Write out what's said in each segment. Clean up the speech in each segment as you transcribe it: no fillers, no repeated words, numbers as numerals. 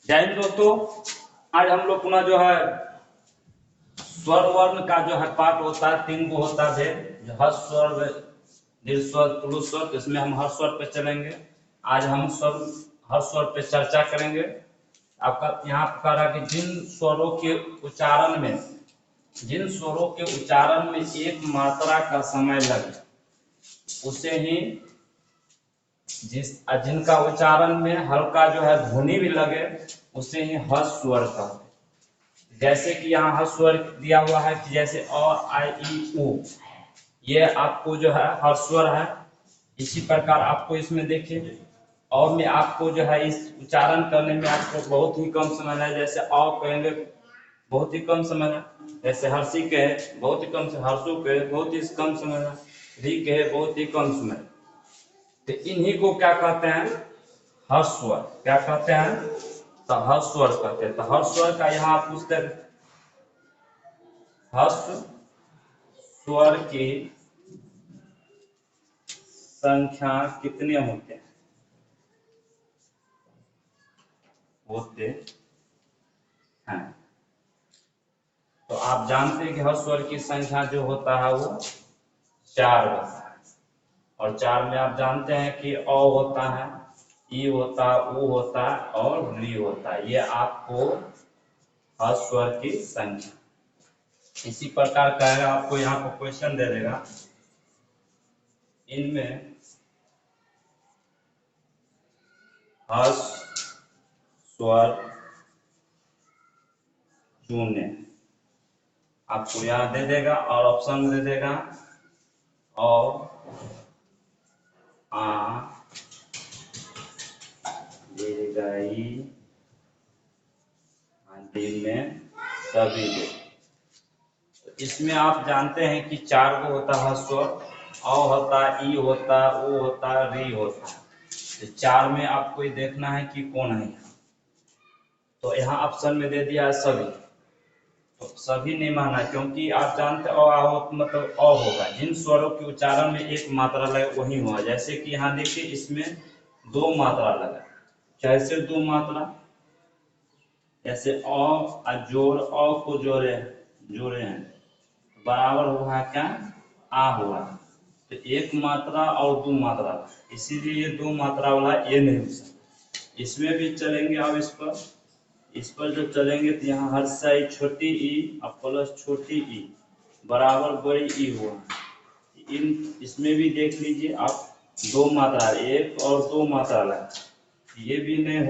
जय हिंद दोस्तों। आज हम लोग पुनः जो है स्वर वर्ण का जो है पाठ होता है, 3 को होता है जो हर्ष स्वर, दीर्घ स्वर, पुरुष स्वर। इसमें हम हर्ष स्वर पे चलेंगे। आज हम स्वर हर्ष स्वर पे चर्चा करेंगे। आपका यहाँ कह रहा कि जिन स्वरों के उच्चारण में एक मात्रा का समय लगे उसे ही जिनका उच्चारण में हल्का जो है ध्वनि भी लगे उसे ही हर्ष स्वर कहते हैं। जैसे कि यहाँ हर्ष स्वर दिया हुआ है कि जैसे अ आ इ उ, ये आपको जो है हर्ष स्वर है। इसी प्रकार आपको इसमें देखिए और में आपको जो है इस उच्चारण करने में आपको बहुत ही कम समय है। जैसे अ कहेंगे बहुत ही कम समय है, जैसे हर्षी कहे बहुत ही कम, हर्षु कहे बहुत ही कम समय है, री कहे बहुत ही कम समय। तो इन्हीं को क्या कहते हैं? हर्ष स्वर। क्या कहते हैं? तो हर्ष स्वर कहते हैं। तो हर्ष स्वर का यहाँ पूछते हैं हर्ष स्वर की संख्या कितने होते हैं? तो आप जानते हैं कि हर्ष स्वर की संख्या जो होता है वो 4 होता है। और 4 में आप जानते हैं कि अ होता है, ई होता है, उ होता है और री होता है। ये आपको हर्ष स्वर की संख्या। इसी प्रकार कहेगा, आपको यहाँ पर क्वेश्चन दे देगा, इनमें हर्ष स्वर चुने। आपको यहाँ दे देगा और ऑप्शन दे देगा और आ दीर्घई में सभी दे। तो इसमें आप जानते हैं कि 4 को होता है हर्ष स्वर, अ होता है, ई होता है, उ होता है, री होता है। तो 4 में आपको ये देखना है कि कौन है। तो यहाँ ऑप्शन में दे दिया है सभी। तो सभी नहीं माना क्योंकि आप जानते मतलब अ होगा। जिन स्वरों के उच्चारण में एक मात्रा लगे वही होगा। जैसे कि यहाँ देखिए इसमें 2 मात्रा लगा। कैसे 2 मात्रा? जैसे जोड़ अ को जोड़े हैं बराबर हुआ क्या? आ हुआ। तो 1 मात्रा और 2 मात्रा, इसीलिए ये 2 मात्रा वाला ये नहीं हो सकता। इसमें भी चलेंगे। अब इस पर जो चलेंगे तो यहाँ हर साइड छोटी ई और प्लस छोटी ई बराबर बड़ी ई हुआ। इसमें भी देख लीजिए आप 2 मात्रा, 1 और 2 मात्रा लगा, ये भी नहीं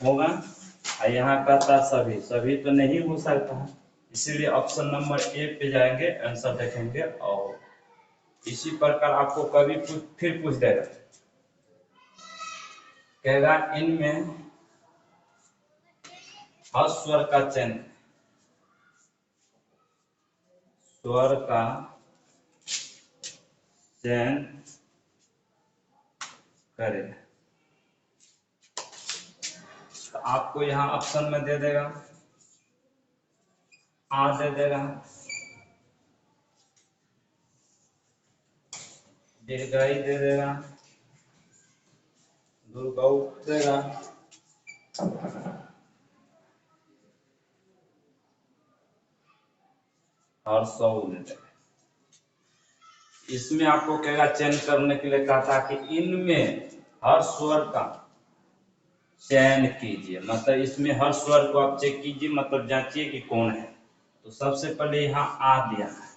होगा। और यहाँ कहता सभी तो नहीं हो सकता है। इसीलिए ऑप्शन नंबर ए पे जाएंगे, आंसर देखेंगे। और इसी प्रकार आपको कभी फिर पूछ देगा, कहेगा इनमें हर्ष स्वर का चयन, स्वर का चयन करे। तो आपको यहाँ ऑप्शन में दे देगा, आ दे देगा, दीर्घई दे देगा, दुर्गौ देगा, और सौ दे देगा। इसमें आपको कहेगा चयन करने के लिए, कहा था कि इनमें हर स्वर का चयन कीजिए। मतलब इसमें हर स्वर को आप चेक कीजिए, मतलब जांचिए कि कौन है। तो सबसे पहले यहाँ आ दिया है।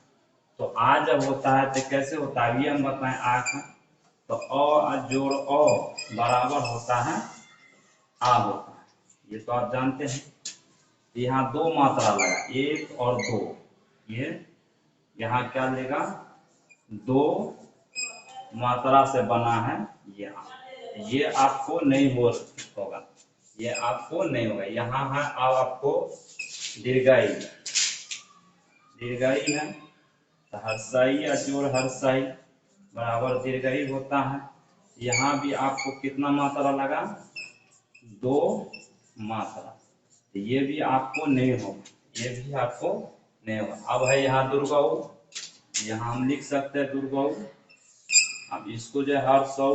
तो आ जब होता है तो कैसे होता है ये हम बताएं। आ का तो अ जोड़ अ बराबर होता है आ होता है। ये तो आप जानते हैं। यहाँ 2 मात्रा लगा, 1 और 2। ये यहाँ क्या लेगा? 2 मात्रा से बना है ये आपको नहीं होगा। ये आपको नहीं होगा। यहाँ है अब आपको दीर्घई है। तो हर्षाई या जोड़ हर्षाई बराबर दीर्घई होता है। यहाँ भी आपको कितना मात्रा लगा? 2 मात्रा। तो ये भी आपको नहीं होगा, ये भी आपको नहीं होगा। अब है यहाँ दुर्गौ, यहाँ हम लिख सकते हैं दुर्गौ। अब इसको जो है हर 100